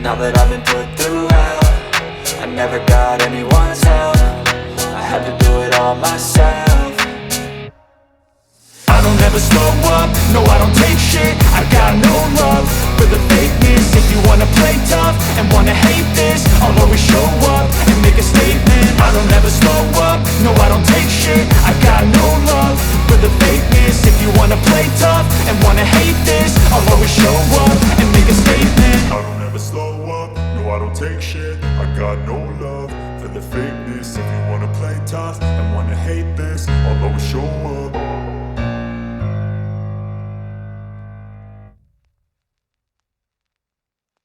Now that I've been put through hell, I never got anyone's help. I had to do it all myself. I don't ever slow up, no I don't take shit. I got no love for the fakeness. If you wanna play tough and wanna hate this, I'll always show up and make a statement. I don't ever slow up, no I don't take shit. I got no love for the fakeness. If you wanna play tough and wanna hate this, I'll always show up and make a statement. I don't ever slow up, no I don't take shit. I got no love for the fakeness. If you wanna play tough and wanna hate this, I'll always show up.